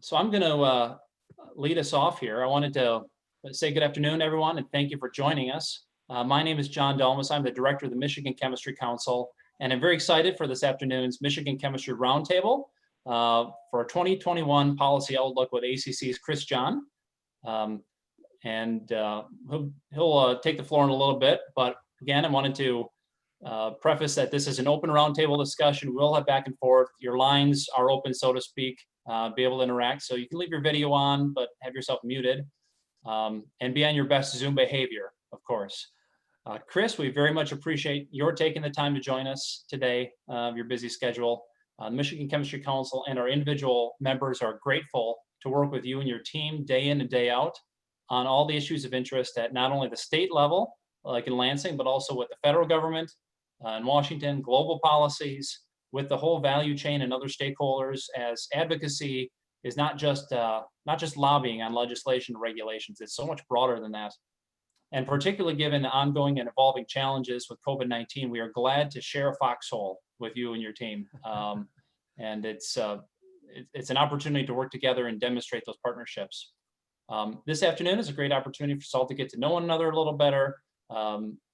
So I'm going to lead us off here. I wanted to say good afternoon, everyone, and thank you for joining us. My name is John. I'm the director of the Michigan Chemistry Council, and I'm very excited for this afternoon's Michigan Chemistry Roundtable for a 2021 Policy Outlook with ACC's Jahn. He'll take the floor in a little bit, but again, I wanted to preface that this is an open roundtable discussion. We'll have back and forth. Your lines are open, so to speak. Be able to interact. So you can leave your video on, but have yourself muted and be on your best Zoom behavior, of course. Chris, we very much appreciate your taking the time to join us today, your busy schedule. The Michigan Chemistry Council and our individual members are grateful to work with you and your team day in and day out on all the issues of interest at not only the state level, like in Lansing, but also with the federal government in Washington, global policies, with the whole value chain and other stakeholders, as advocacy is not just lobbying on legislation and regulations. It's so much broader than that. And particularly given the ongoing and evolving challenges with COVID-19, we are glad to share a foxhole with you and your team. And it's an opportunity to work together and demonstrate those partnerships. This afternoon is a great opportunity for us all to get to know one another a little better.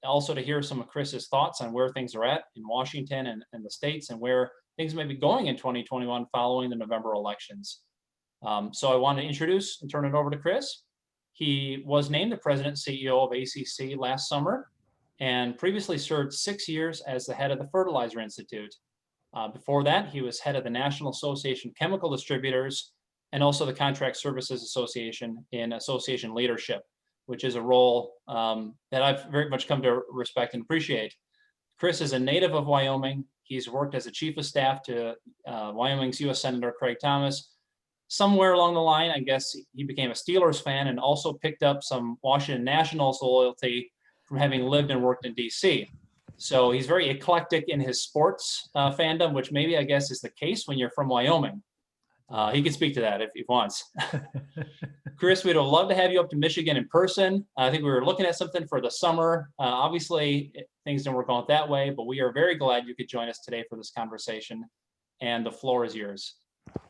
Also to hear some of Chris's thoughts on where things are at in Washington and the states and where things may be going in 2021 following the November elections. So I want to introduce and turn it over to Chris. He was named the president and CEO of ACC last summer and previously served 6 years as the head of the Fertilizer Institute. Before that, he was head of the National Association of Chemical Distributors and also the Contract Services Association in association leadership, which is a role that I've very much come to respect and appreciate. Chris is a native of Wyoming. He's worked as a chief of staff to Wyoming's U.S. Senator Craig Thomas. Somewhere along the line, I guess he became a Steelers fan and also picked up some Washington Nationals loyalty from having lived and worked in D.C. So he's very eclectic in his sports fandom, which maybe I guess is the case when you're from Wyoming. He can speak to that if he wants. Chris, we'd love to have you up to Michigan in person. I think we were looking at something for the summer. Obviously, things didn't work out that way, but we are very glad you could join us today for this conversation. And the floor is yours.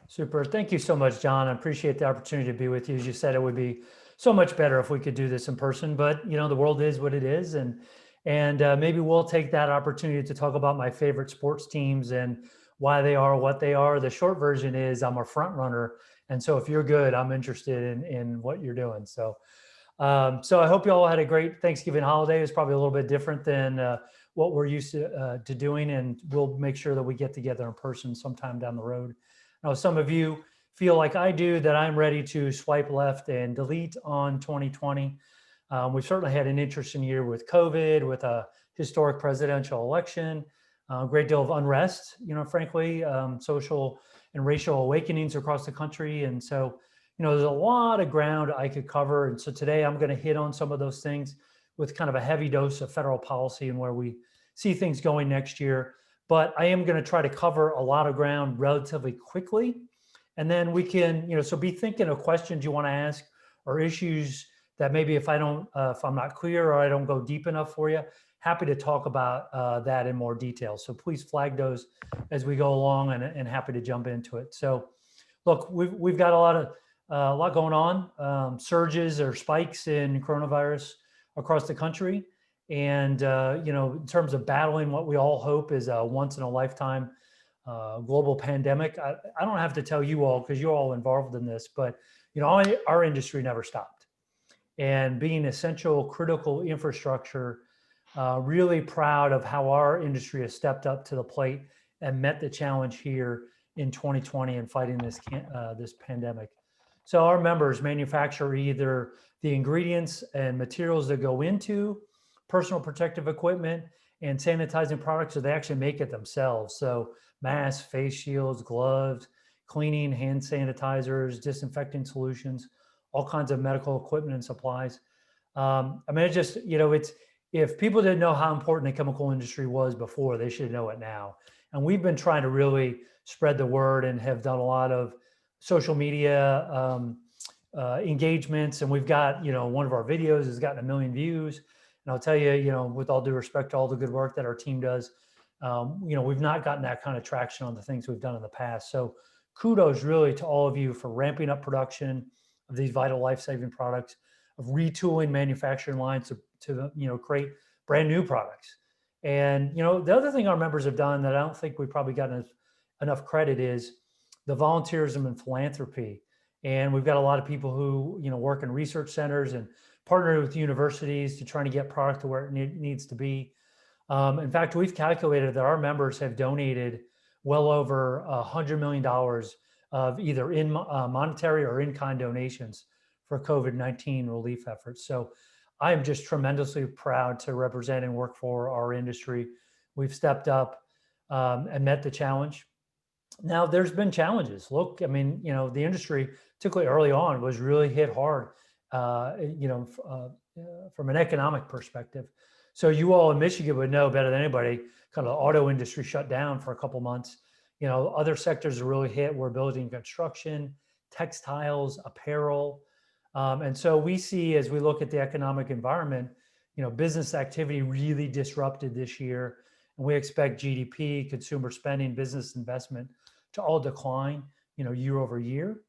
Super. Thank you so much, John. I appreciate the opportunity to be with you. As you said, it would be so much better if we could do this in person, but you know, the world is what it is. And maybe we'll take that opportunity to talk about my favorite sports teams and why they are what they are. The short version is I'm a front runner. And so if you're good, I'm interested in what you're doing. So I hope you all had a great Thanksgiving holiday. It's probably a little bit different than what we're used to doing. And we'll make sure that we get together in person sometime down the road. Now, some of you feel like I do that I'm ready to swipe left and delete on 2020. We've certainly had an interesting year with COVID, with a historic presidential election, a great deal of unrest, you know, frankly, social and racial awakenings across the country. And so, you know, there's a lot of ground I could cover. And so today I'm going to hit on some of those things with kind of a heavy dose of federal policy and where we see things going next year. But I am going to try to cover a lot of ground relatively quickly. And then we can, you know, so be thinking of questions you want to ask or issues that maybe if I'm not clear or I don't go deep enough for you, happy to talk about that in more detail. So please flag those as we go along and happy to jump into it. So look, we've got a lot going on, surges or spikes in coronavirus across the country. And, you know, in terms of battling what we all hope is a once in a lifetime global pandemic, I don't have to tell you all because you're all involved in this, but, you know, our industry never stopped. And being essential, critical infrastructure, really proud of how our industry has stepped up to the plate and met the challenge here in 2020 and fighting this pandemic. So our members manufacture either the ingredients and materials that go into personal protective equipment and sanitizing products, so they actually make it themselves. So masks, face shields, gloves, cleaning, hand sanitizers, disinfecting solutions, all kinds of medical equipment and supplies. I mean, it just, you know, if people didn't know how important the chemical industry was before, they should know it now. And we've been trying to really spread the word and have done a lot of social media engagements. And we've got, you know, one of our videos has gotten 1 million views. And I'll tell you, you know, with all due respect to all the good work that our team does, you know, we've not gotten that kind of traction on the things we've done in the past. So kudos really to all of you for ramping up production of these vital life-saving products, of retooling manufacturing lines to create brand new products. And the other thing our members have done that I don't think we've probably gotten enough credit is the volunteerism and philanthropy. And we've got a lot of people who work in research centers and partner with universities to try to get product to where it needs to be. In fact, we've calculated that our members have donated well over $100 million of either in monetary or in-kind donations for COVID-19 relief efforts. So I am just tremendously proud to represent and work for our industry. We've stepped up and met the challenge. Now, there's been challenges. Look, I mean, the industry, particularly early on, was really hit hard, from an economic perspective. So you all in Michigan would know better than anybody, kind of the auto industry shut down for a couple months. Other sectors are really hit were building and construction, textiles, apparel. And so we see, as we look at the economic environment, business activity really disrupted this year. And we expect GDP, consumer spending, business investment to all decline, year over year.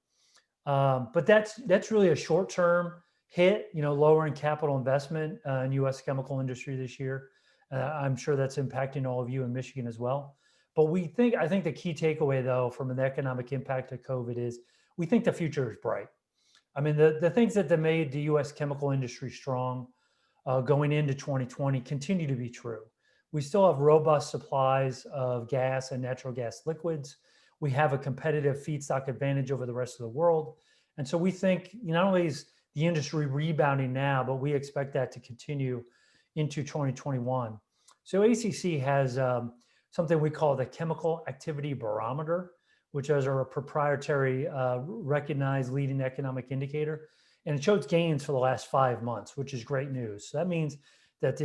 But that's really a short-term hit, lowering capital investment in U.S. chemical industry this year. I'm sure that's impacting all of you in Michigan as well. But I think the key takeaway, though, from an economic impact of COVID is we think the future is bright. I mean, the things that made the U.S. chemical industry strong going into 2020 continue to be true. We still have robust supplies of gas and natural gas liquids. We have a competitive feedstock advantage over the rest of the world. And so we think not only is the industry rebounding now, but we expect that to continue into 2021. So ACC has something we call the Chemical Activity Barometer, which is our proprietary recognized leading economic indicator. And it shows gains for the last 5 months, which is great news. So that means that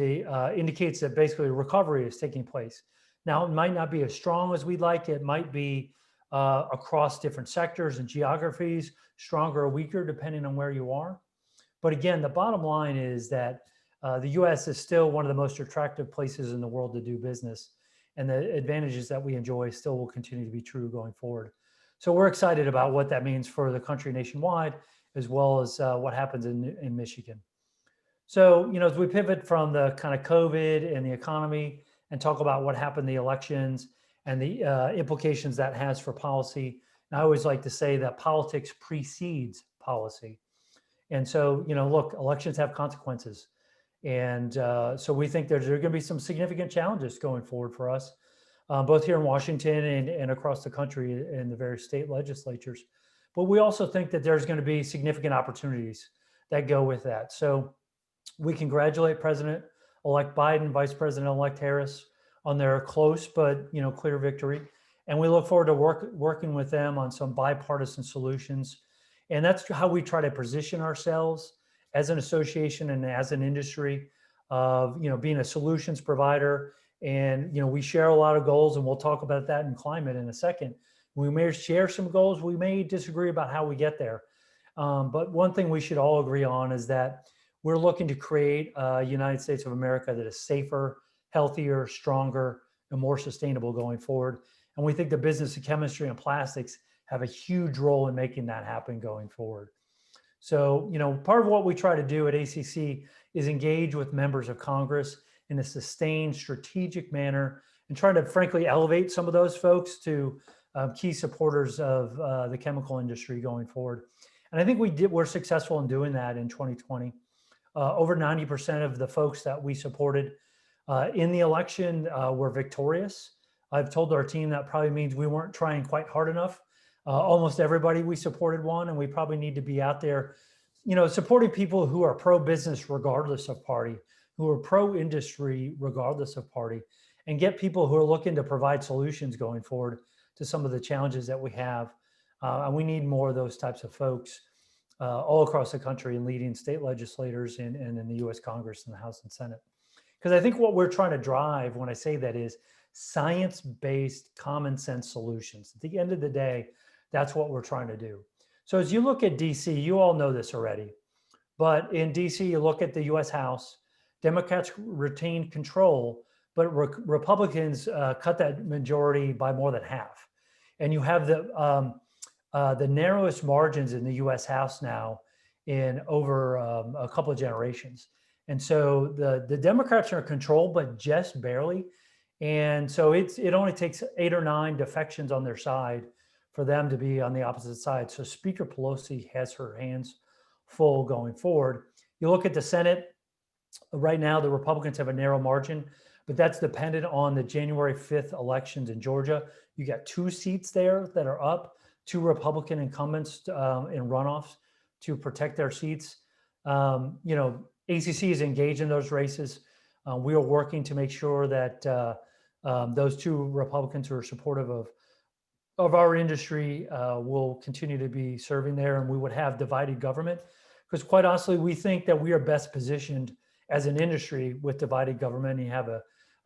indicates that basically recovery is taking place. Now, it might not be as strong as we'd like. It might be across different sectors and geographies, stronger or weaker, depending on where you are. But again, the bottom line is that the U.S. is still one of the most attractive places in the world to do business. And the advantages that we enjoy still will continue to be true going forward. So we're excited about what that means for the country nationwide, as well as what happens in Michigan. So, as we pivot from the kind of COVID and the economy and talk about what happened in the elections and the implications that has for policy, and I always like to say that politics precedes policy. And so, look, elections have consequences. And so we think there's going to be some significant challenges going forward for us, both here in Washington and across the country in the various state legislatures. But we also think that there's going to be significant opportunities that go with that. So we congratulate President-elect Biden, Vice President-elect Harris on their close but clear victory. And we look forward to working with them on some bipartisan solutions. And that's how we try to position ourselves as an association and as an industry of being a solutions provider. And we share a lot of goals, and we'll talk about that in climate in a second. We may share some goals. We may disagree about how we get there. But one thing we should all agree on is that we're looking to create a United States of America that is safer, healthier, stronger, and more sustainable going forward. And we think the business of chemistry and plastics have a huge role in making that happen going forward. So, part of what we try to do at ACC is engage with members of Congress in a sustained, strategic manner and try to, frankly, elevate some of those folks to key supporters of the chemical industry going forward. And I think we're successful in doing that in 2020. Over 90% of the folks that we supported in the election were victorious. I've told our team that probably means we weren't trying quite hard enough. Almost everybody we supported won, and we probably need to be out there, supporting people who are pro-business regardless of party, who are pro-industry regardless of party, and get people who are looking to provide solutions going forward to some of the challenges that we have. And we need more of those types of folks all across the country and leading state legislators and in the U.S. Congress and the House and Senate. Because I think what we're trying to drive when I say that is science-based common sense solutions. At the end of the day, that's what we're trying to do. So as you look at DC, you all know this already, but in DC, you look at the US House, Democrats retained control, but Republicans cut that majority by more than half. And you have the the narrowest margins in the U.S. House now in over a couple of generations. And so the Democrats are in control, but just barely. And so it only takes 8 or 9 defections on their side for them to be on the opposite side. So Speaker Pelosi has her hands full going forward. You look at the Senate right now, the Republicans have a narrow margin, but that's dependent on the January 5th elections in Georgia. You got 2 seats there that are up, 2 Republican incumbents in runoffs to protect their seats. ACC is engaged in those races. We are working to make sure that those 2 Republicans who are supportive of our industry will continue to be serving there, and we would have divided government. Because quite honestly, we think that we are best positioned as an industry with divided government. You have a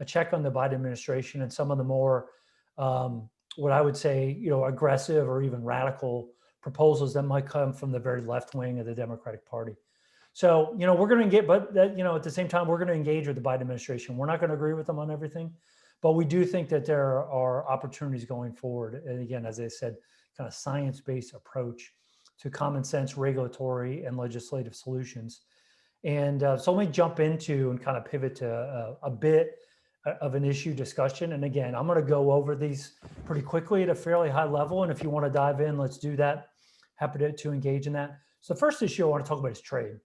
check on the Biden administration and some of the more, what I would say, aggressive or even radical proposals that might come from the very left wing of the Democratic Party. So, we're going to get, but that, at the same time, we're going to engage with the Biden administration. We're not going to agree with them on everything, but we do think that there are opportunities going forward. And again, as I said, kind of science-based approach to common sense regulatory and legislative solutions. And so let me jump into and kind of pivot to a bit of an issue discussion. And again, I'm going to go over these pretty quickly at a fairly high level. And if you want to dive in, let's do that. Happy to engage in that. So the first issue I want to talk about is trade.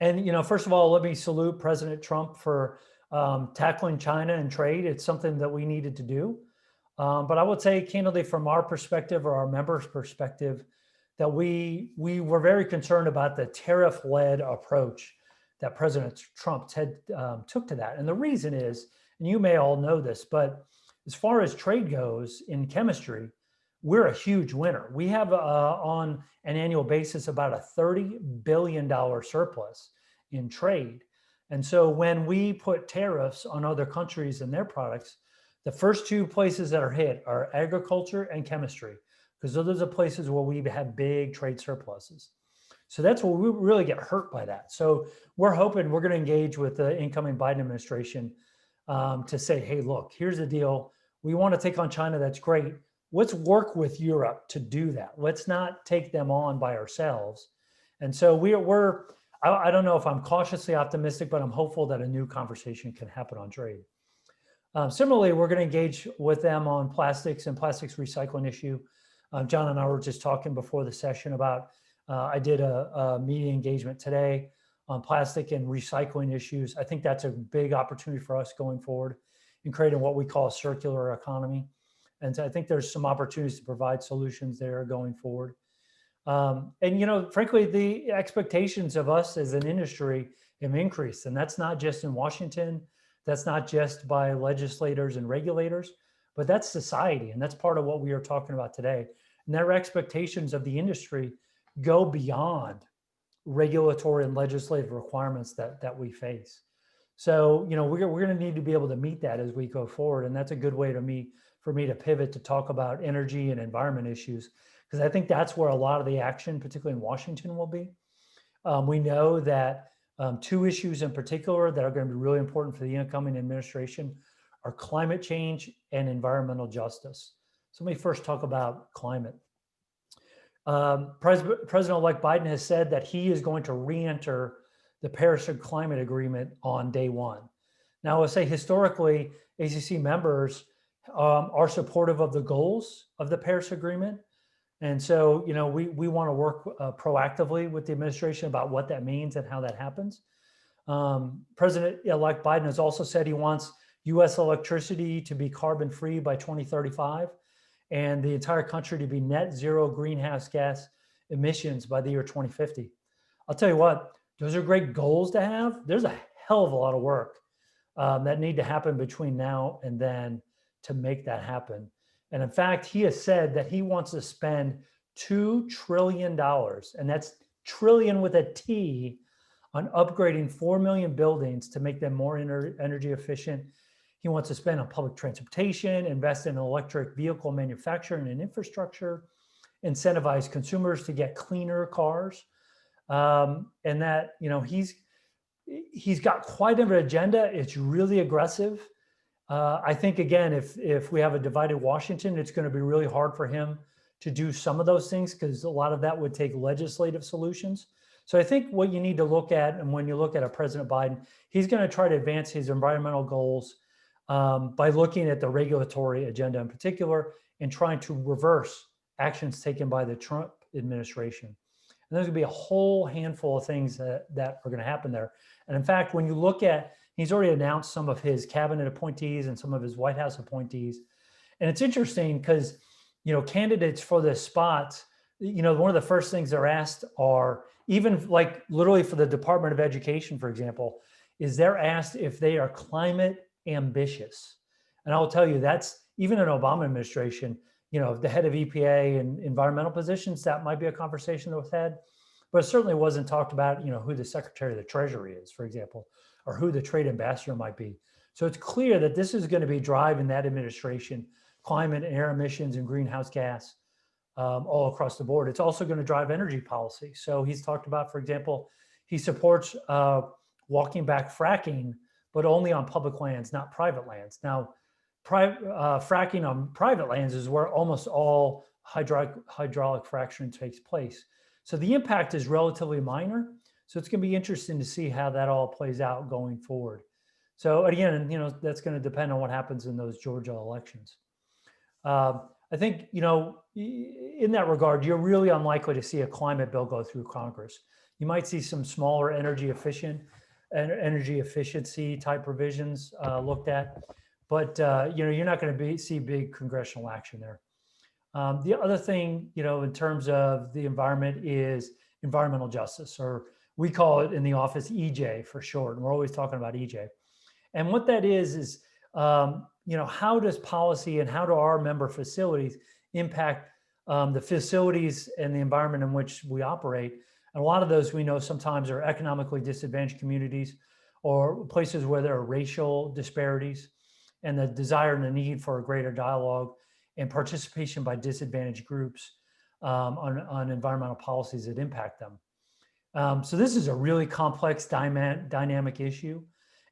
And, first of all, let me salute President Trump for tackling China and trade. It's something that we needed to do. But I would say, candidly, from our perspective or our members' perspective, that we were very concerned about the tariff-led approach that President Trump took to that. And the reason is, and you may all know this, but as far as trade goes in chemistry, we're a huge winner. We have on an annual basis about a $30 billion surplus in trade. And so when we put tariffs on other countries and their products, the first 2 places that are hit are agriculture and chemistry, because those are the places where we've had big trade surpluses. So that's where we really get hurt by that. So we're hoping we're going to engage with the incoming Biden administration to say, hey, look, here's the deal. We want to take on China. That's great. Let's work with Europe to do that. Let's not take them on by ourselves. And so I don't know if I'm cautiously optimistic, but I'm hopeful that a new conversation can happen on trade. Similarly, we're going to engage with them on plastics and plastics recycling issue. John and I were just talking before the session about, I did a media engagement today on plastic and recycling issues. I think that's a big opportunity for us going forward in creating what we call a circular economy. And so I think there's some opportunities to provide solutions there going forward. Frankly, the expectations of us as an industry have increased, and that's not just in Washington. That's not just by legislators and regulators, but that's society. And that's part of what we are talking about today. And their expectations of the industry go beyond regulatory and legislative requirements that we face. So, we're going to need to be able to meet that as we go forward. And that's a good way for me to pivot to talk about energy and environment issues, because I think that's where a lot of the action, particularly in Washington, will be. We know that 2 issues in particular that are going to be really important for the incoming administration are climate change and environmental justice. So let me first talk about climate. President-elect Biden has said that he is going to re-enter the Paris Climate Agreement on day 1. Now, I would say historically, ACC members are supportive of the goals of the Paris Agreement. And so, we want to work proactively with the administration about what that means and how that happens. President-elect Biden has also said he wants U.S. electricity to be carbon-free by 2035 and the entire country to be net zero greenhouse gas emissions by the year 2050. I'll tell you what, those are great goals to have. There's a hell of a lot of work that need to happen between now and then to make that happen. And in fact, he has said that he wants to spend $2 trillion, and that's trillion with a T, on upgrading 4 million buildings to make them more energy efficient. He wants to spend on public transportation, invest in electric vehicle manufacturing and infrastructure, incentivize consumers to get cleaner cars. And that, he's got quite an agenda. It's really aggressive. I think, again, if we have a divided Washington, it's going to be really hard for him to do some of those things, because a lot of that would take legislative solutions. So I think what you need to look at, and when you look at a President Biden, he's going to try to advance his environmental goals by looking at the regulatory agenda in particular and trying to reverse actions taken by the Trump administration. And there's going to be a whole handful of things that are going to happen there. And in fact, when you look at, he's already announced some of his cabinet appointees and some of his White House appointees. And it's interesting because, candidates for this spot, one of the first things they're asked are, even like literally for the Department of Education, for example, is they're asked if they are climate ambitious. And I will tell you, that's even an Obama administration, the head of EPA and environmental positions, that might be a conversation that was had, but it certainly wasn't talked about, who the Secretary of the Treasury is, for example, or who the trade ambassador might be. So it's clear that this is going to be driving that administration, climate and air emissions and greenhouse gas all across the board. It's also going to drive energy policy. So he's talked about, for example, he supports walking back fracking, but only on public lands, not private lands. Now, fracking on private lands is where almost all hydraulic fracturing takes place. So the impact is relatively minor. So it's going to be interesting to see how that all plays out going forward. So again, that's going to depend on what happens in those Georgia elections. I think, in that regard, you're really unlikely to see a climate bill go through Congress. You might see some smaller energy efficiency type provisions looked at, but you're not going to see big congressional action there. The other thing, in terms of the environment is environmental justice, or we call it in the office EJ for short, and we're always talking about EJ. And what that is how does policy and how do our member facilities impact the facilities and the environment in which we operate? And a lot of those we know sometimes are economically disadvantaged communities or places where there are racial disparities, and the desire and the need for a greater dialogue and participation by disadvantaged groups on environmental policies that impact them. So this is a really complex dynamic issue,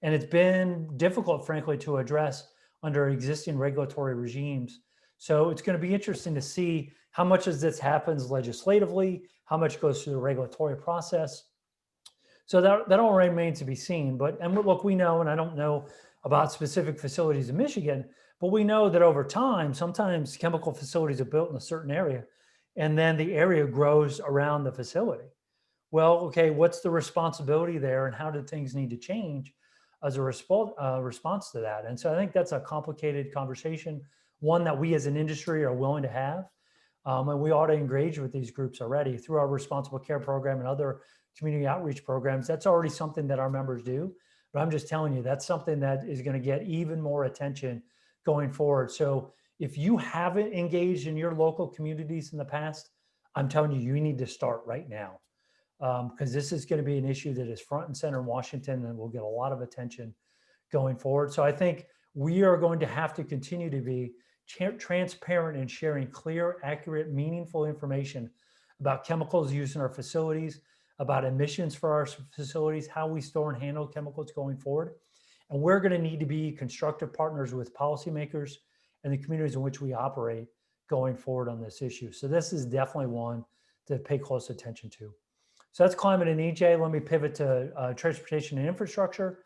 and it's been difficult, frankly, to address under existing regulatory regimes. So it's going to be interesting to see how much of this happens legislatively, how much goes through the regulatory process. So that all remains to be seen. And look, we know, and I don't know about specific facilities in Michigan, but we know that over time, sometimes chemical facilities are built in a certain area, and then the area grows around the facility. Well, okay, what's the responsibility there, and how do things need to change as a response to that? And so I think that's a complicated conversation, one that we as an industry are willing to have. And we ought to engage with these groups already through our responsible care program and other community outreach programs. That's already something that our members do. But I'm just telling you, that's something that is going to get even more attention going forward. So if you haven't engaged in your local communities in the past, I'm telling you, you need to start right now. Because this is going to be an issue that is front and center in Washington and will get a lot of attention going forward. So I think we are going to have to continue to be transparent in sharing clear, accurate, meaningful information about chemicals used in our facilities, about emissions for our facilities, how we store and handle chemicals going forward. And we're going to need to be constructive partners with policymakers and the communities in which we operate going forward on this issue. So this is definitely one to pay close attention to. So that's climate and EJ. Let me pivot to transportation and infrastructure.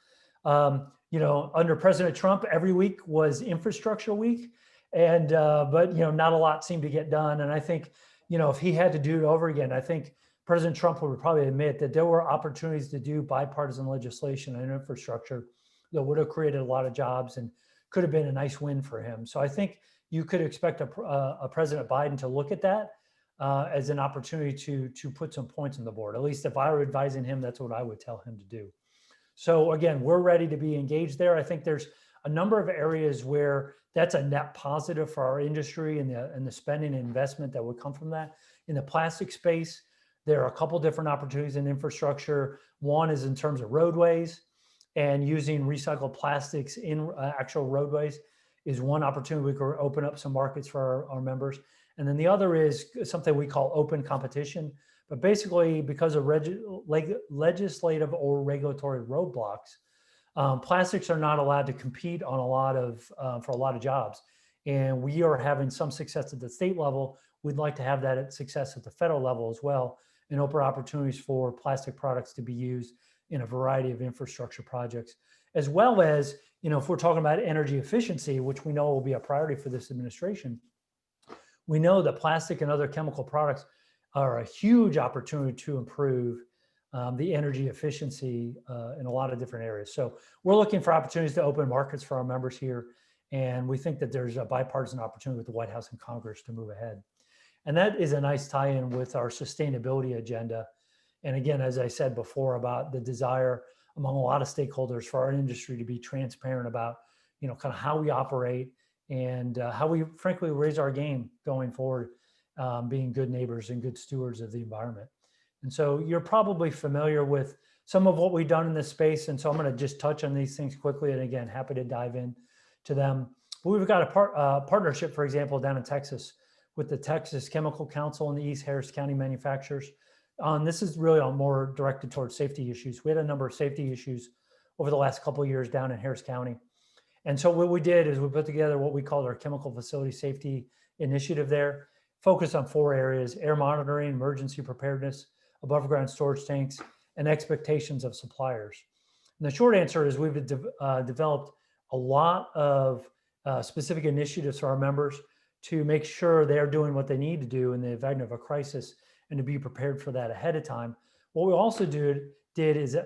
Under President Trump, every week was infrastructure week, and but not a lot seemed to get done. And I think if he had to do it over again, I think President Trump would probably admit that there were opportunities to do bipartisan legislation and infrastructure that would have created a lot of jobs and could have been a nice win for him. So I think you could expect a President Biden to look at that as an opportunity to put some points on the board. At least if I were advising him, that's what I would tell him to do. So again, we're ready to be engaged there. I think there's a number of areas where that's a net positive for our industry and the spending and investment that would come from that. In the plastic space, there are a couple different opportunities in infrastructure. One is in terms of roadways, and using recycled plastics in actual roadways is one opportunity. We could open up some markets for our members. And then the other is something we call open competition. But basically, because of legislative or regulatory roadblocks, plastics are not allowed to compete on for a lot of jobs. And we are having some success at the state level. We'd like to have that success at the federal level as well, and open opportunities for plastic products to be used in a variety of infrastructure projects, as well as, if we're talking about energy efficiency, which we know will be a priority for this administration, we know that plastic and other chemical products are a huge opportunity to improve the energy efficiency in a lot of different areas. So we're looking for opportunities to open markets for our members here. And we think that there's a bipartisan opportunity with the White House and Congress to move ahead. And that is a nice tie-in with our sustainability agenda. And again, as I said before, about the desire among a lot of stakeholders for our industry to be transparent about, kind of how we operate and how we frankly raise our game going forward, being good neighbors and good stewards of the environment. And so you're probably familiar with some of what we've done in this space. And so I'm going to just touch on these things quickly. And again, happy to dive in to them. But we've got a partnership, for example, down in Texas with the Texas Chemical Council and the East Harris County manufacturers. This is really more directed towards safety issues. We had a number of safety issues over the last couple of years down in Harris County. And so what we did is we put together what we called our chemical facility safety initiative there, focused on 4 areas: air monitoring, emergency preparedness, above ground storage tanks, and expectations of suppliers. And the short answer is we've developed a lot of specific initiatives for our members to make sure they're doing what they need to do in the event of a crisis and to be prepared for that ahead of time. What we also did is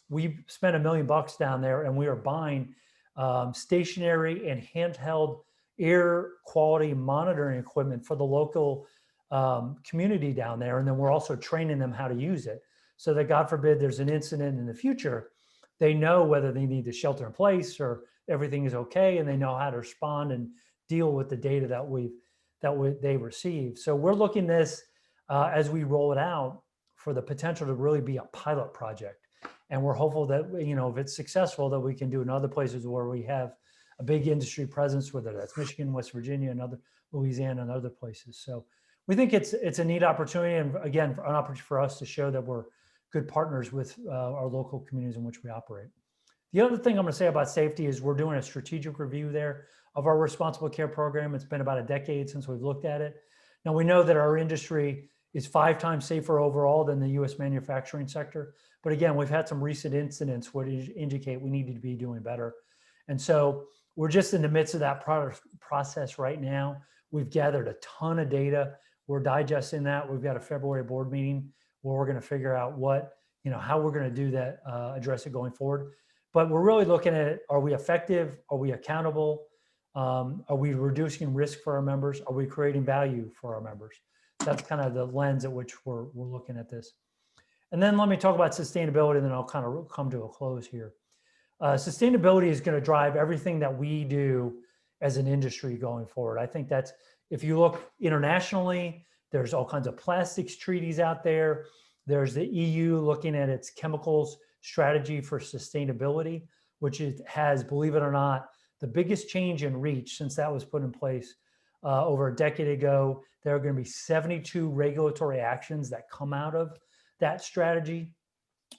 we spent $1 million down there, and we are buying stationary and handheld air quality monitoring equipment for the local community down there. And then we're also training them how to use it so that, God forbid, there's an incident in the future, they know whether they need to shelter in place or everything is okay, and they know how to respond and deal with the data that they receive. So we're looking this as we roll it out for the potential to really be a pilot project. And we're hopeful that, if it's successful, that we can do in other places where we have a big industry presence, whether that's Michigan, West Virginia, and Louisiana, and other places. So we think it's a neat opportunity, and again, an opportunity for us to show that we're good partners with our local communities in which we operate. The other thing I'm going to say about safety is we're doing a strategic review there of our responsible care program. It's been about a decade since we've looked at it. Now, we know that our industry is 5 times safer overall than the U.S. manufacturing sector. But again, we've had some recent incidents which indicate we needed to be doing better. And so we're just in the midst of that process right now. We've gathered a ton of data. We're digesting that. We've got a February board meeting where we're going to figure out how we're going to do that, address it going forward. But we're really looking at it. Are we effective? Are we accountable? Are we reducing risk for our members? Are we creating value for our members? That's kind of the lens at which we're looking at this. And then let me talk about sustainability, and then I'll kind of come to a close here. Sustainability is going to drive everything that we do as an industry going forward. I think that's, if you look internationally, there's all kinds of plastics treaties out there. There's the EU looking at its chemicals strategy for sustainability, which has, believe it or not, the biggest change in reach since that was put in place over a decade ago. There are going to be 72 regulatory actions that come out of that strategy.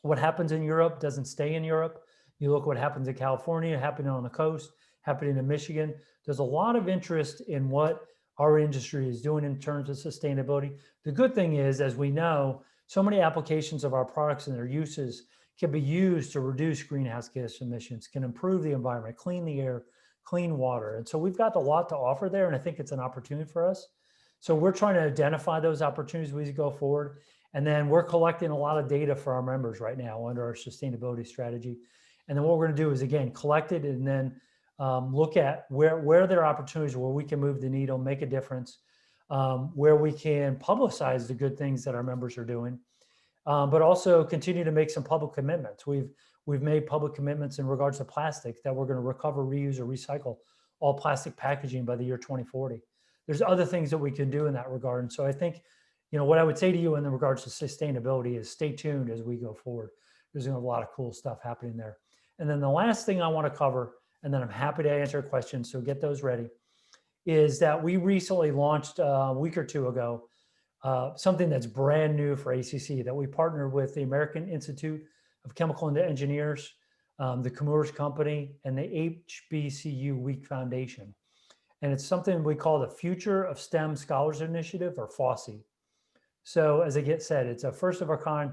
What happens in Europe doesn't stay in Europe. You look what happens in California, happening on the coast, happening in Michigan. There's a lot of interest in what our industry is doing in terms of sustainability. The good thing is, as we know, so many applications of our products and their uses can be used to reduce greenhouse gas emissions, can improve the environment, clean the air, clean water. And so we've got a lot to offer there, and I think it's an opportunity for us. So we're trying to identify those opportunities as we go forward. And then we're collecting a lot of data for our members right now under our sustainability strategy. And then what we're going to do is, again, collect it and then look at where there are opportunities where we can move the needle, make a difference, where we can publicize the good things that our members are doing, but also continue to make some public commitments. We've made public commitments in regards to plastic that we're going to recover, reuse, or recycle all plastic packaging by the year 2040. There's other things that we can do in that regard. And so I think, what I would say to you in regards to sustainability is stay tuned as we go forward. There's going to be a lot of cool stuff happening there. And then the last thing I want to cover, and then I'm happy to answer questions, so get those ready, is that we recently launched a week or two ago something that's brand new for ACC, that we partnered with the American Institute of Chemical Engineers, the Commerce Company, and the HBCU Week Foundation. and it's something we call the Future of STEM Scholars Initiative, or FOSSI. So as I get said, it's a first of a kind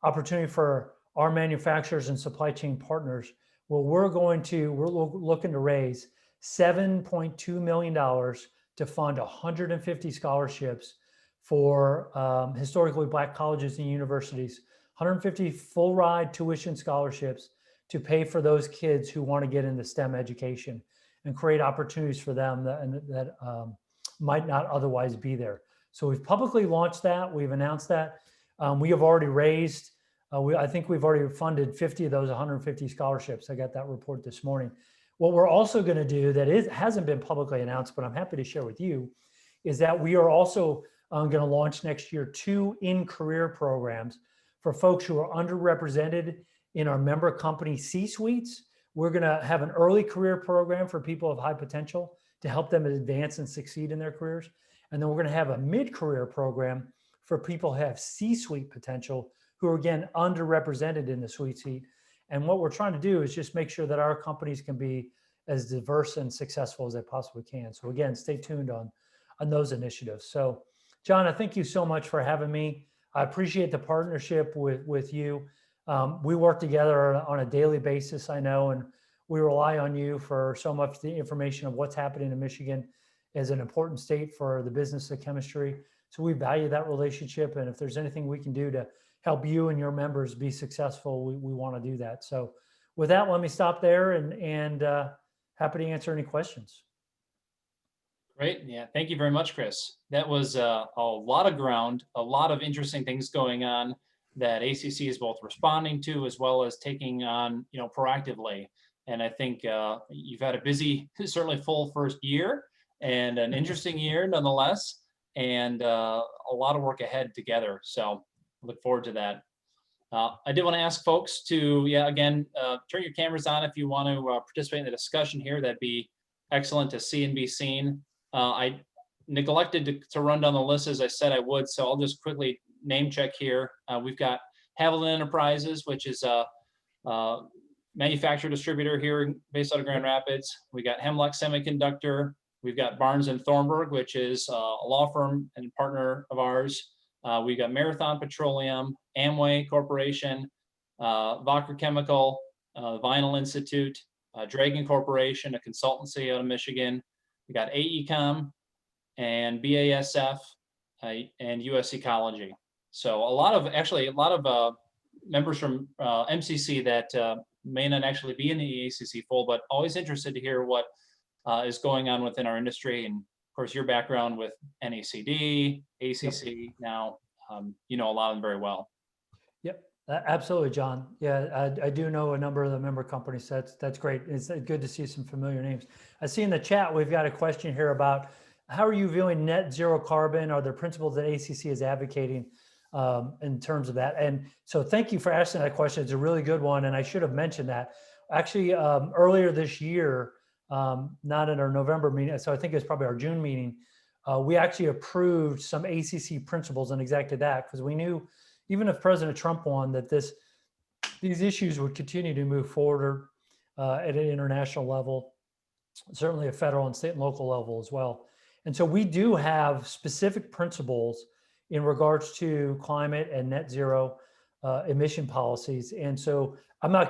opportunity for our manufacturers and supply chain partners. Well, we're looking to raise $7.2 million to fund 150 scholarships for historically Black colleges and universities, 150 full ride tuition scholarships to pay for those kids who want to get into STEM education and create opportunities for them that might not otherwise be there. So we've publicly launched that. We've announced that. We have already raised, I think we've already funded 50 of those 150 scholarships. I got that report this morning. What we're also going to do that hasn't been publicly announced, but I'm happy to share with you, is that we are also going to launch next year 2 in-career programs for folks who are underrepresented in our member company C-suites. We're going to have an early career program for people of high potential to help them advance and succeed in their careers. And then we're going to have a mid-career program for people who have C-suite potential, who are, again, underrepresented in the C-suite. And what we're trying to do is just make sure that our companies can be as diverse and successful as they possibly can. So again, stay tuned on those initiatives. So John, I thank you so much for having me. I appreciate the partnership with you. We work together on a daily basis, I know, and we rely on you for so much the information of what's happening in Michigan as an important state for the business of chemistry. So we value that relationship. And if there's anything we can do to help you and your members be successful, we want to do that. So with that, let me stop there and happy to answer any questions. Great. Yeah. Thank you very much, Chris. That was a lot of ground, a lot of interesting things going on that ACC is both responding to as well as taking on, proactively. And I think you've had a busy, certainly full first year and an interesting year nonetheless, and a lot of work ahead together. So look forward to that. I did want to ask folks to, again, turn your cameras on if you want to participate in the discussion here. That'd be excellent to see and be seen. I neglected to run down the list as I said I would, so I'll just quickly name check here. We've got Haviland Enterprises, which is a manufacturer distributor here based out of Grand Rapids. We got Hemlock Semiconductor. We've got Barnes and Thornburg, which is a law firm and partner of ours. We got Marathon Petroleum, Amway Corporation, Wacker Chemical, Vinyl Institute, Dragon Corporation, a consultancy out of Michigan. We got AECom and BASF and US Ecology. So a lot of members from MCC that may not actually be in the ACC fold, but always interested to hear what is going on within our industry. And of course, your background with NACD, ACC, yep. Now, you know a lot of them very well. Yep, absolutely, John. Yeah, I do know a number of the member companies. That's great. It's good to see some familiar names. I see in the chat, we've got a question here about how are you viewing net zero carbon? Are there principles that ACC is advocating in terms of that? And so thank you for asking that question. It's a really good one. And I should have mentioned that. Actually, earlier this year, not in our November meeting, so I think it's probably our June meeting, we actually approved some ACC principles and exactly that, because we knew even if President Trump won, that these issues would continue to move forward at an international level, certainly a federal and state and local level as well. And so we do have specific principles in regards to climate and net zero emission policies. And so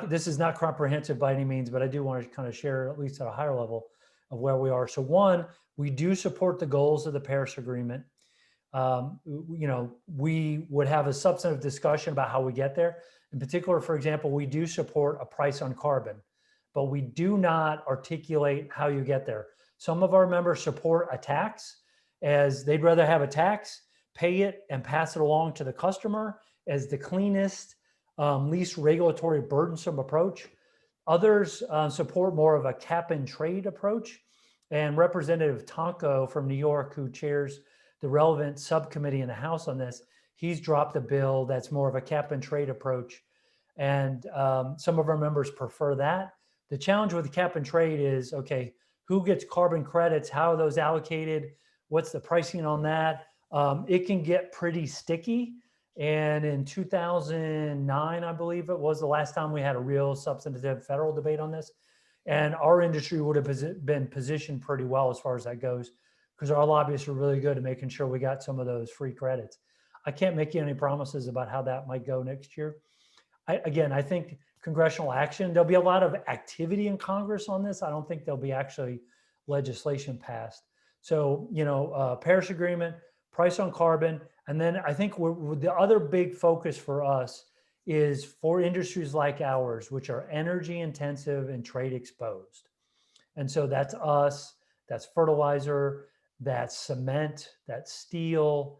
this is not comprehensive by any means, but I do want to kind of share at least at a higher level of where we are. So one, we do support the goals of the Paris Agreement. We would have a substantive discussion about how we get there. In particular, for example, we do support a price on carbon, but we do not articulate how you get there. Some of our members support a tax, as they'd rather have a tax, pay it, and pass it along to the customer as the cleanest, least regulatory burdensome approach. Others support more of a cap and trade approach. And Representative Tonko from New York, who chairs the relevant subcommittee in the House on this, he's dropped a bill that's more of a cap and trade approach. And some of our members prefer that. The challenge with the cap and trade is, okay, who gets carbon credits? How are those allocated? What's the pricing on that? It can get pretty sticky. And in 2009, I believe it was the last time we had a real substantive federal debate on this. And our industry would have been positioned pretty well as far as that goes, because our lobbyists are really good at making sure we got some of those free credits. I can't make you any promises about how that might go next year. I think congressional action, there'll be a lot of activity in Congress on this. I don't think there'll be actually legislation passed. So, Paris Agreement, price on carbon, and then I think the other big focus for us is for industries like ours, which are energy intensive and trade exposed. And so that's us, that's fertilizer, that's cement, that's steel.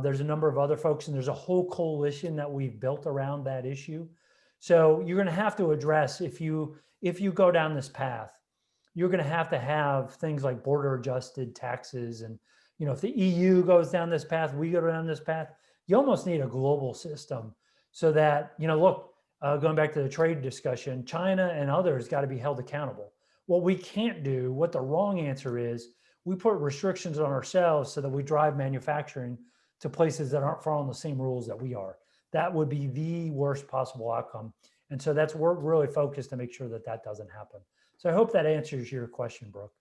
There's a number of other folks, and there's a whole coalition that we've built around that issue. So you're going to have to address, if you go down this path, you're going to have things like border adjusted taxes. And, if the EU goes down this path, we go down this path, you almost need a global system so that, look, going back to the trade discussion, China and others got to be held accountable. What we can't do, what the wrong answer is, we put restrictions on ourselves so that we drive manufacturing to places that aren't following the same rules that we are. That would be the worst possible outcome. And so we're really focused to make sure that that doesn't happen. So I hope that answers your question, Brooke.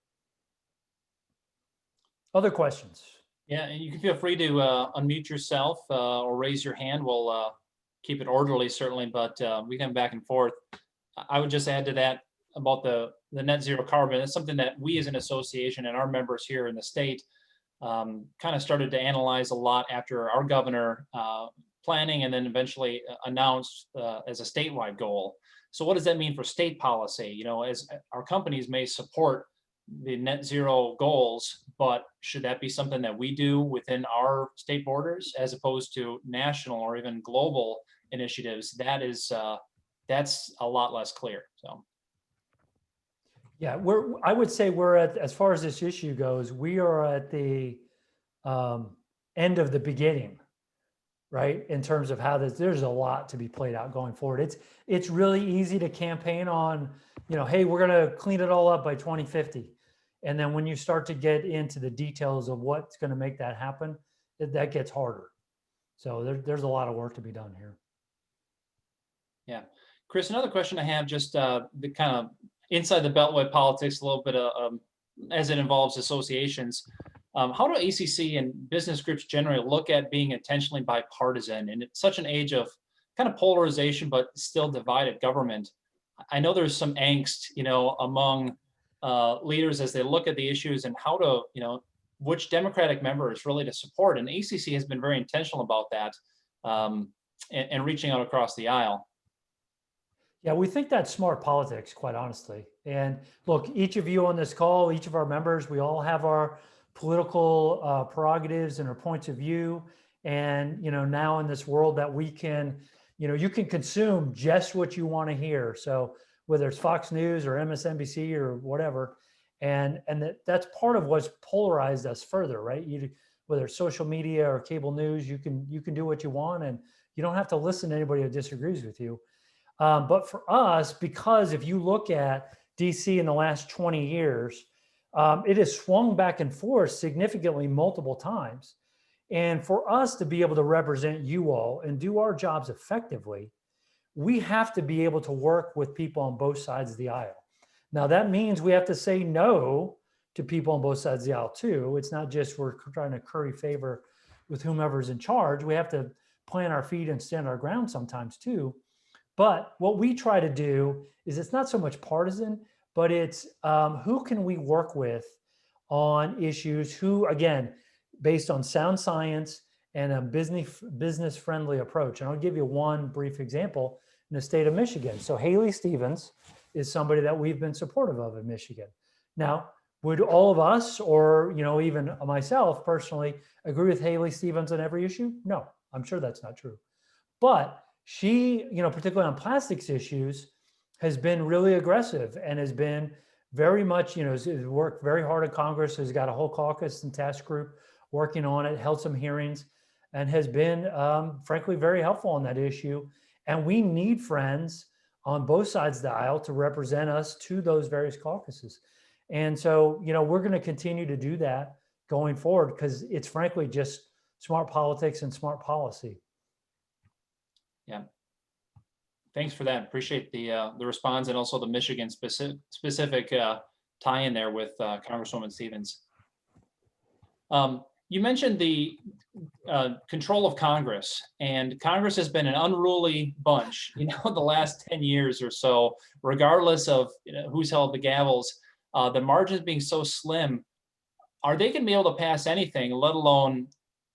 Other questions? Yeah, and you can feel free to unmute yourself or raise your hand. We'll keep it orderly, certainly, but we can back and forth. I would just add to that about the net zero carbon. It's something that we as an association and our members here in the state kind of started to analyze a lot after our governor planning and then eventually announced as a statewide goal. So what does that mean for state policy? As our companies may support the net zero goals, but should that be something that we do within our state borders as opposed to national or even global initiatives? That's a lot less clear. So. Yeah, I would say we're at, as far as this issue goes, we are at the end of the beginning, right? In terms of how there's a lot to be played out going forward. It's really easy to campaign on, hey, we're going to clean it all up by 2050. And then when you start to get into the details of what's going to make that happen, that gets harder. So there's a lot of work to be done here. Yeah. Chris, another question I have, just the kind of inside the Beltway politics a little bit as it involves associations. How do ACC and business groups generally look at being intentionally bipartisan in such an age of kind of polarization, but still divided government? I know there's some angst, among leaders as they look at the issues and how to, which Democratic members really to support. And ACC has been very intentional about that and reaching out across the aisle. Yeah, we think that's smart politics, quite honestly. And look, each of you on this call, each of our members, we all have our political prerogatives and our points of view. And, now in this world that we can, you can consume just what you want to hear. So whether it's Fox News or MSNBC or whatever, and that's part of what's polarized us further, right? Whether it's social media or cable news, you can do what you want, and you don't have to listen to anybody who disagrees with you. But for us, because if you look at DC in the last 20 years, it has swung back and forth significantly multiple times. And for us to be able to represent you all and do our jobs effectively, we have to be able to work with people on both sides of the aisle. Now, that means we have to say no to people on both sides of the aisle too. It's not just we're trying to curry favor with whomever's in charge. We have to plant our feet and stand our ground sometimes too. But what we try to do is it's not so much partisan, but it's who can we work with on issues, who, again, based on sound science and a business friendly approach. And I'll give you one brief example in the state of Michigan. So Haley Stevens is somebody that we've been supportive of in Michigan. Now, would all of us, or even myself personally, agree with Haley Stevens on every issue? No, I'm sure that's not true. But she, particularly on plastics issues, has been really aggressive and has been very much, has worked very hard in Congress, has got a whole caucus and task group working on it, held some hearings, and has been, frankly, very helpful on that issue. And we need friends on both sides of the aisle to represent us to those various caucuses. And so, we're going to continue to do that going forward because it's frankly just smart politics and smart policy. Yeah. Thanks for that. Appreciate the response and also the Michigan specific tie in there with Congresswoman Stevens. You mentioned the control of Congress, and Congress has been an unruly bunch, the last 10 years or so, regardless of who's held the gavels. The margins being so slim, are they going to be able to pass anything, let alone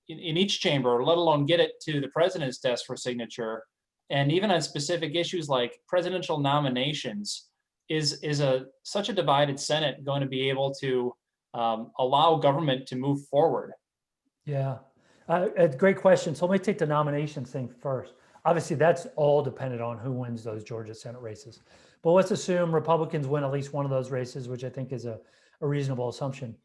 in each chamber, let alone get it to the president's desk for signature? And even on specific issues like presidential nominations, is such a divided Senate going to be able to allow government to move forward? Yeah, a great question. So let me take the nomination thing first. Obviously, that's all dependent on who wins those Georgia Senate races. But let's assume Republicans win at least one of those races, which I think is a reasonable assumption.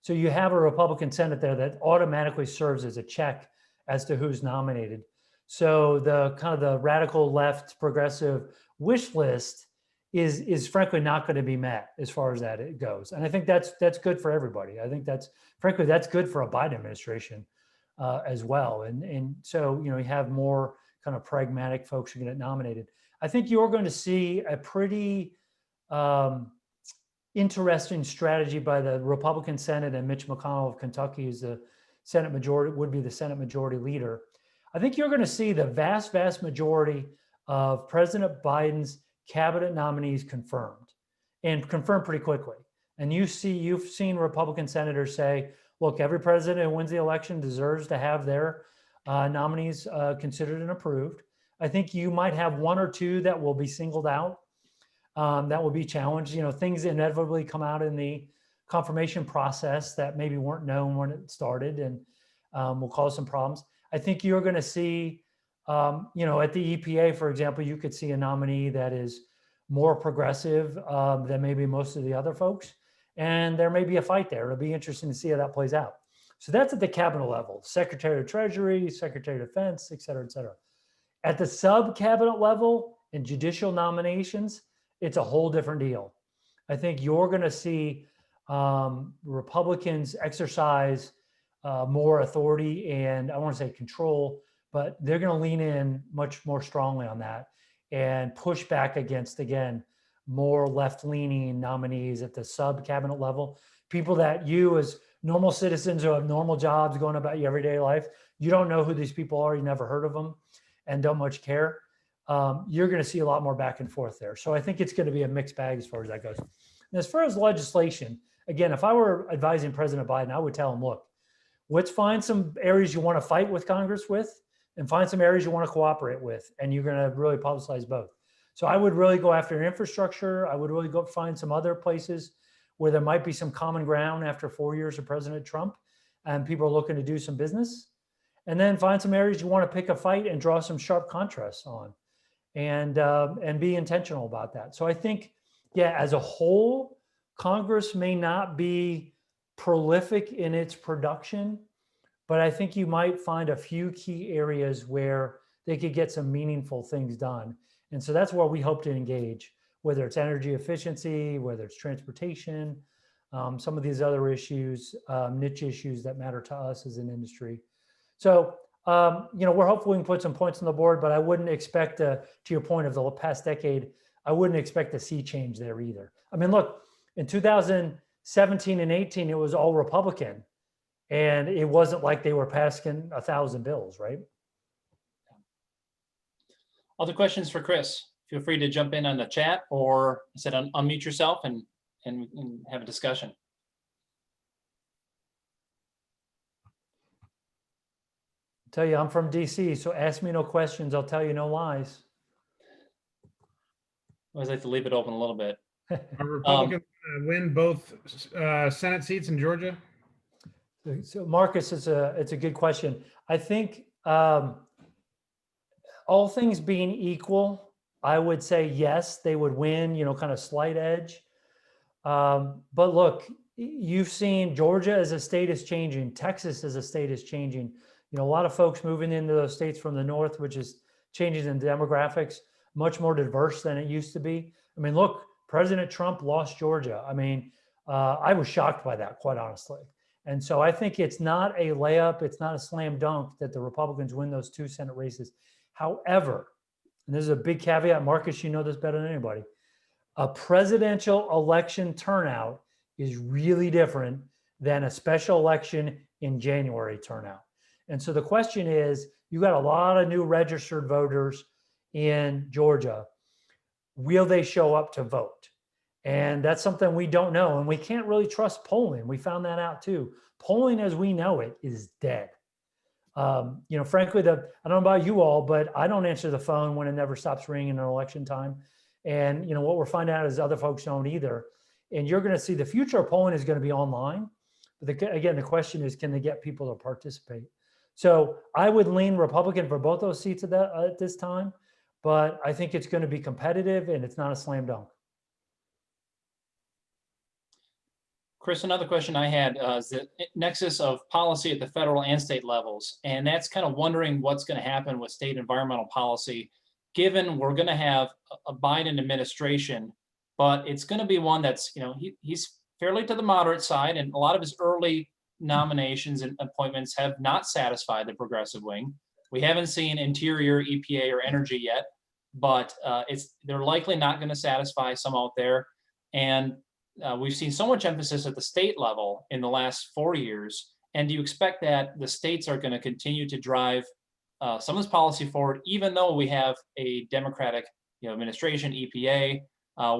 So you have a Republican Senate there that automatically serves as a check as to who's nominated. So the kind of the radical left progressive wish list is frankly not going to be met as far as that it goes. And I think that's good for everybody. I think that's frankly that's good for a Biden administration as well. And so you have more kind of pragmatic folks who get nominated. I think you're going to see a pretty interesting strategy by the Republican Senate and Mitch McConnell of Kentucky, who's the Senate majority, would be the Senate majority leader. I think you're going to see the vast majority of President Biden's cabinet nominees confirmed, and confirmed pretty quickly. And you've seen Republican senators say, look, every president who wins the election deserves to have their nominees considered and approved. I think you might have one or two that will be singled out, that will be challenged. Things inevitably come out in the confirmation process that maybe weren't known when it started, and will cause some problems. I think you're going to see, at the EPA, for example, you could see a nominee that is more progressive than maybe most of the other folks. And there may be a fight there. It'll be interesting to see how that plays out. So that's at the cabinet level, Secretary of Treasury, Secretary of Defense, et cetera, et cetera. At the sub-cabinet level in judicial nominations, it's a whole different deal. I think you're going to see Republicans exercise more authority and I want to say control, but they're going to lean in much more strongly on that and push back against, again, more left-leaning nominees at the sub-cabinet level. People that you as normal citizens who have normal jobs going about your everyday life, you don't know who these people are, you never heard of them and don't much care. You're going to see a lot more back and forth there. So I think it's going to be a mixed bag as far as that goes. And as far as legislation, again, if I were advising President Biden, I would tell him, look, let's find some areas you want to fight with Congress with and find some areas you want to cooperate with. And you're going to really publicize both. So I would really go after infrastructure. I would really go find some other places where there might be some common ground after 4 years of President Trump and people are looking to do some business. And then find some areas you want to pick a fight and draw some sharp contrasts on and be intentional about that. So I think, yeah, as a whole, Congress may not be prolific in its production, but I think you might find a few key areas where they could get some meaningful things done. And so that's where we hope to engage, whether it's energy efficiency, whether it's transportation, some of these other issues, niche issues that matter to us as an industry. So, we're hopeful we can put some points on the board, but I wouldn't expect, to your point of the past decade, I wouldn't expect a sea change there either. I mean, look, in 2017 and 18, it was all Republican. And it wasn't like they were passing 1,000 bills, right? Other questions for Chris? Feel free to jump in on the chat or unmute yourself and have a discussion. I'll tell you, I'm from DC, so ask me no questions. I'll tell you no lies. I always like to leave it open a little bit. Are Republicans win both Senate seats in Georgia? So Marcus, it's a good question. I think all things being equal, I would say yes, they would win, kind of slight edge. But look, you've seen Georgia as a state is changing. Texas as a state is changing. A lot of folks moving into those states from the north, which is changing in demographics, much more diverse than it used to be. I mean, look, President Trump lost Georgia. I mean, I was shocked by that, quite honestly. And so I think it's not a layup. It's not a slam dunk that the Republicans win those two Senate races. However, and this is a big caveat, Marcus, you know this better than anybody, a presidential election turnout is really different than a special election in January turnout. And so the question is, you got a lot of new registered voters in Georgia. Will they show up to vote? And that's something we don't know. And we can't really trust polling. We found that out too. Polling as we know it is dead. Frankly, I don't know about you all, but I don't answer the phone when it never stops ringing in election time. And what we're finding out is other folks don't either. And you're going to see the future of polling is going to be online. But again, the question is, can they get people to participate? So I would lean Republican for both those seats at this time, but I think it's going to be competitive and it's not a slam dunk. Chris, another question I had is the nexus of policy at the federal and state levels. And that's kind of wondering what's going to happen with state environmental policy, given we're going to have a Biden administration, but it's going to be one that's, he's fairly to the moderate side, and a lot of his early nominations and appointments have not satisfied the progressive wing. We haven't seen Interior, EPA, or Energy yet, but they're likely not going to satisfy some out there. And we've seen so much emphasis at the state level in the last 4 years. And do you expect that the states are going to continue to drive some of this policy forward, even though we have a Democratic administration, EPA?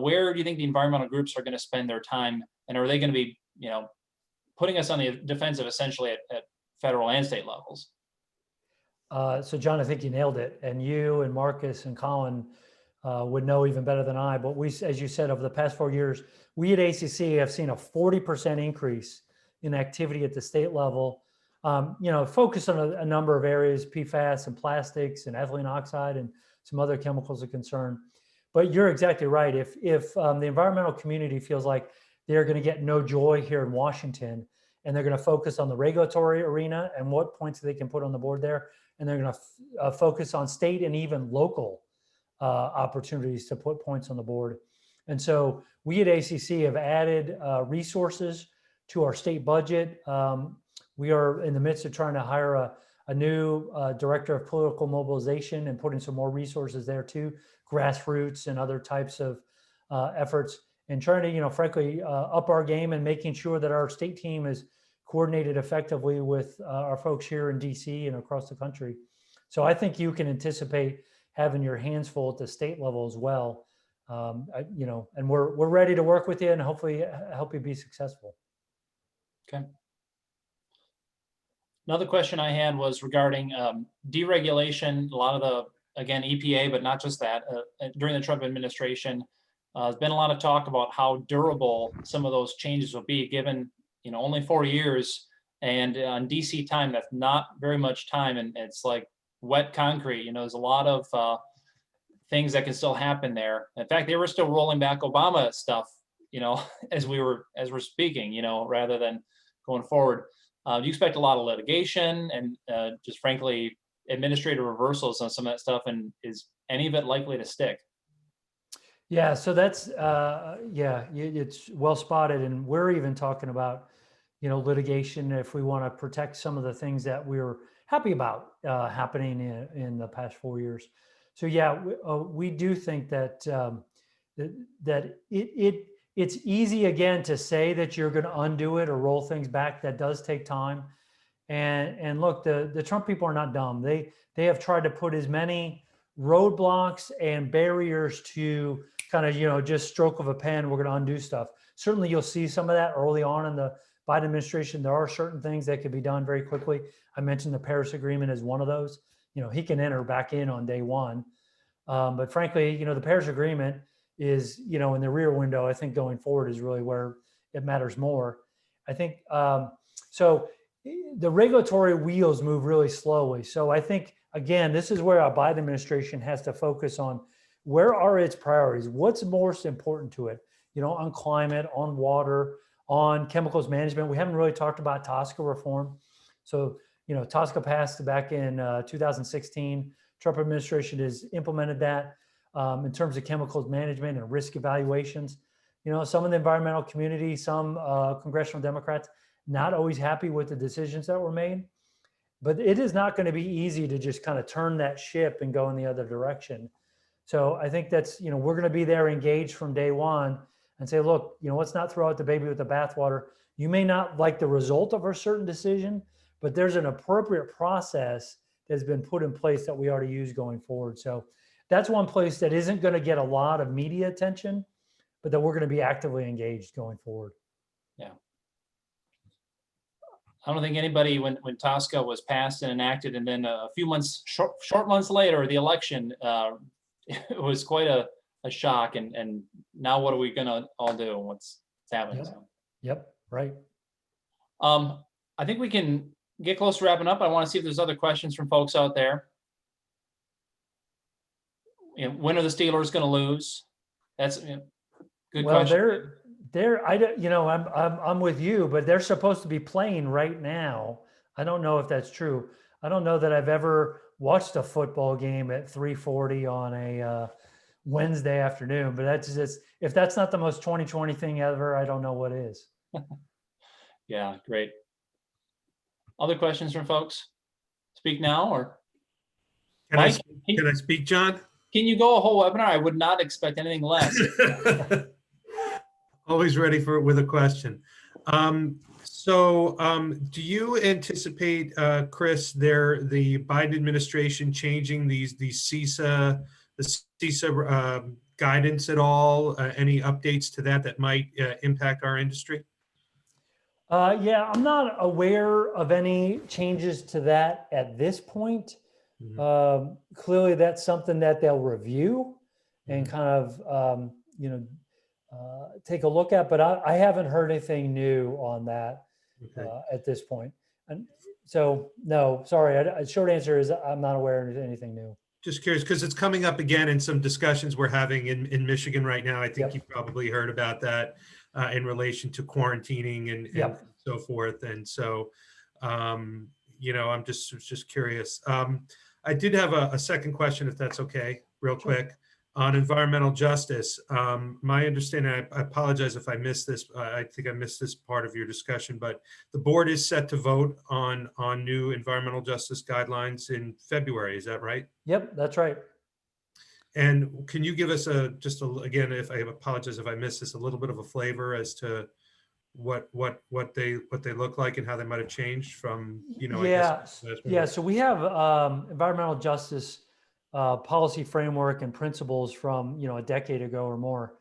Where do you think the environmental groups are going to spend their time? And are they going to be putting us on the defensive essentially at federal and state levels? So John, I think you nailed it. And you and Marcus and Colin would know even better than I. But we, as you said, over the past 4 years, we at ACC have seen a 40% increase in activity at the state level. Focused on a number of areas, PFAS and plastics and ethylene oxide and some other chemicals of concern. But you're exactly right. If the environmental community feels like they're going to get no joy here in Washington, and they're going to focus on the regulatory arena and what points they can put on the board there, and they're going to focus on state and even local opportunities to put points on the board. And so we at ACC have added resources to our state budget. We are in the midst of trying to hire a new director of political mobilization and putting some more resources there too, grassroots and other types of efforts, and trying to, frankly, up our game and making sure that our state team is coordinated effectively with our folks here in DC and across the country. So I think you can anticipate having your hands full at the state level as well. And we're ready to work with you and hopefully help you be successful. Okay. Another question I had was regarding deregulation. A lot of the, again, EPA, but not just that, during the Trump administration, there's been a lot of talk about how durable some of those changes will be, given only 4 years, and on DC time, that's not very much time, and it's like wet concrete. There's a lot of things that can still happen there. In fact, they were still rolling back Obama stuff, as we're speaking, rather than going forward. Do you expect a lot of litigation and just frankly administrative reversals on some of that stuff, and is any of it likely to stick? Yeah, so that's it's well spotted, and we're even talking about litigation if we want to protect some of the things that we're happy about happening in the past 4 years. So yeah, we do think that that it's easy again to say that you're going to undo it or roll things back. That does take time. And look, the Trump people are not dumb. They have tried to put as many roadblocks and barriers to kind of, just stroke of a pen, we're going to undo stuff. Certainly you'll see some of that early on in the Biden administration. There are certain things that could be done very quickly. I mentioned the Paris Agreement as one of those. He can enter back in on day one. But frankly, the Paris Agreement is, in the rear window. I think going forward is really where it matters more. I think, so the regulatory wheels move really slowly. So I think, again, this is where our Biden administration has to focus on where are its priorities, what's most important to it, on climate, on water, on chemicals management. We haven't really talked about TSCA reform. So, TSCA passed back in 2016. Trump administration has implemented that in terms of chemicals management and risk evaluations. Some of the environmental community, some congressional Democrats, not always happy with the decisions that were made. But it is not going to be easy to just kind of turn that ship and go in the other direction. So I think that's, we're going to be there engaged from day one and say, look, let's not throw out the baby with the bathwater. You may not like the result of a certain decision, but there's an appropriate process that's been put in place that we ought to use going forward. So that's one place that isn't going to get a lot of media attention, but that we're going to be actively engaged going forward. Yeah. I don't think anybody, when TSCA was passed and enacted, and then a few months, short months later, the election, it was quite a shock. And now what are we gonna all do? What's happening? Yep. Yep. Right. I think we can get close to wrapping up. I want to see if there's other questions from folks out there. When are the Steelers going to lose? That's good Well, question. I'm with you, but they're supposed to be playing right now. I don't know if that's true. I don't know that I've ever watched a football game at 3:40 on a Wednesday afternoon, but that's just, if that's not the most 2020 thing ever, I don't know what is. Yeah, great. Other questions from folks? Speak now, or Mike, can I speak, John? Can you go a whole webinar? I would not expect anything less. Always ready with a question. Do you anticipate, Chris, the Biden administration changing the CISA guidance at all? Any updates to that might impact our industry? Yeah, I'm not aware of any changes to that at this point. Clearly, that's something that they'll review and kind of, take a look at, but I haven't heard anything new on that at this point. And so, no, sorry. Short answer is I'm not aware of anything new. Just curious, because it's coming up again in some discussions we're having in Michigan right now. I think you've probably heard about that in relation to quarantining and so forth. And so, I'm just curious. I did have a second question, if that's okay, real quick, on environmental justice. My understanding, I apologize if I missed this. I think I missed this part of your discussion, but the board is set to vote on new environmental justice guidelines in February. Is that right? Yep, that's right. And can you give us again, if I apologize if I missed this, a little bit of a flavor as to what they look like and how they might have changed from, So we have environmental justice policy framework and principles from a decade ago or more,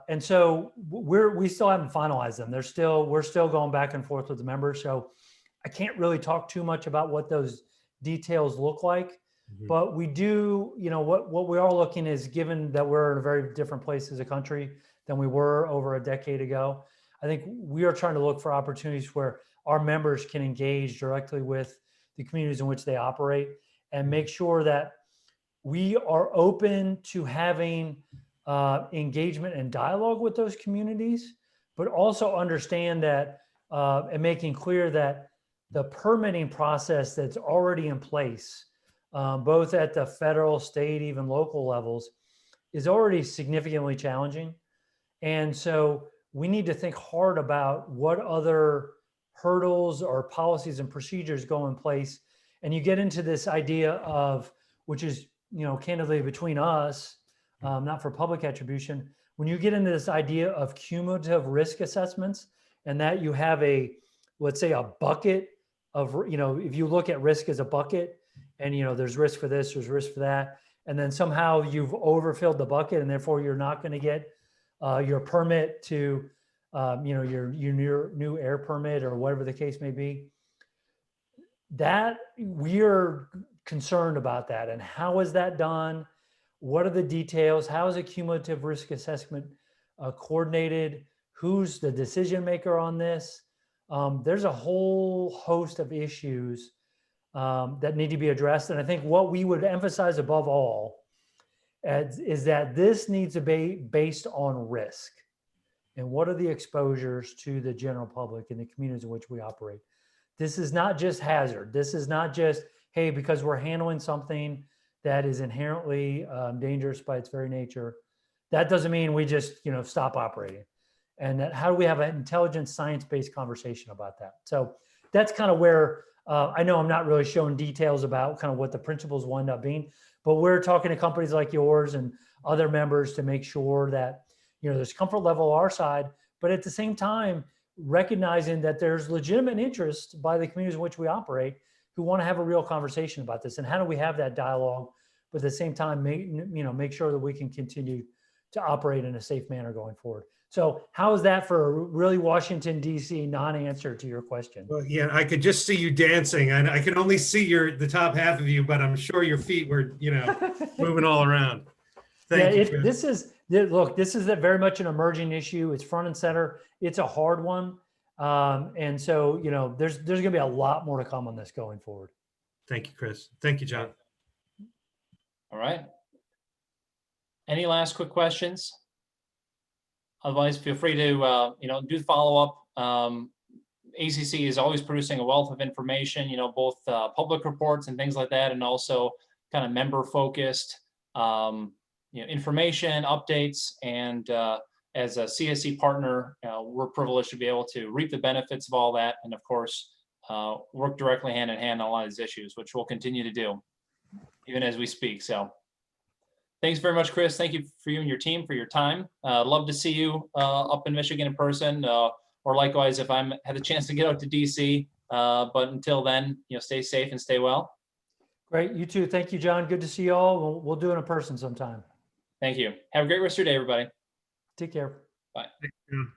and so we still haven't finalized them. We're still going back and forth with the members, so I can't really talk too much about what those details look like. But we do, what we are looking is, given that we're in a very different place as a country than we were over a decade ago, I think we are trying to look for opportunities where our members can engage directly with the communities in which they operate and make sure that we are open to having engagement and dialogue with those communities, but also understand that and making clear that the permitting process that's already in place, both at the federal, state, even local levels, is already significantly challenging. And so we need to think hard about what other hurdles or policies and procedures go in place. And you get into this idea of, which is, candidly between us, not for public attribution, when you get into this idea of cumulative risk assessments, and that you have let's say a bucket of, if you look at risk as a bucket, and there's risk for this, there's risk for that, and then somehow you've overfilled the bucket, and therefore you're not going to get your permit to, your new air permit or whatever the case may be. That we're concerned about that, and how is that done? What are the details? How is a cumulative risk assessment coordinated? Who's the decision maker on this? There's a whole host of issues that need to be addressed, and I think what we would emphasize above all is that this needs to be based on risk. And what are the exposures to the general public in the communities in which we operate? This is not just hazard. This is not just, hey, because we're handling something that is inherently dangerous by its very nature, that doesn't mean we just, stop operating. And that, how do we have an intelligent, science-based conversation about that? So that's kind of where I know I'm not really showing details about kind of what the principles will end up being, but we're talking to companies like yours and other members to make sure that, there's comfort level on our side, but at the same time, recognizing that there's legitimate interest by the communities in which we operate who want to have a real conversation about this. And how do we have that dialogue, but at the same time, make sure that we can continue to operate in a safe manner going forward. So how is that for a really Washington, D.C. non-answer to your question? Well, yeah, I could just see you dancing, and I can only see the top half of you, but I'm sure your feet were, moving all around. Thank you, Chris. This is very much an emerging issue. It's front and center. It's a hard one. And so, there's going to be a lot more to come on this going forward. Thank you, Chris. Thank you, John. All right. Any last quick questions? Otherwise, feel free to, do follow up. ACC is always producing a wealth of information, both public reports and things like that, and also kind of member focused, information, updates. And as a CSC partner, we're privileged to be able to reap the benefits of all that. And of course, work directly hand in hand on a lot of these issues, which we'll continue to do even as we speak. So thanks very much, Chris. Thank you for you and your team for your time. Love to see you up in Michigan in person, or likewise if I have the chance to get out to DC. But until then, stay safe and stay well. Great. You too. Thank you, John. Good to see you all. We'll do it in person sometime. Thank you. Have a great rest of your day, everybody. Take care. Bye. Thank you.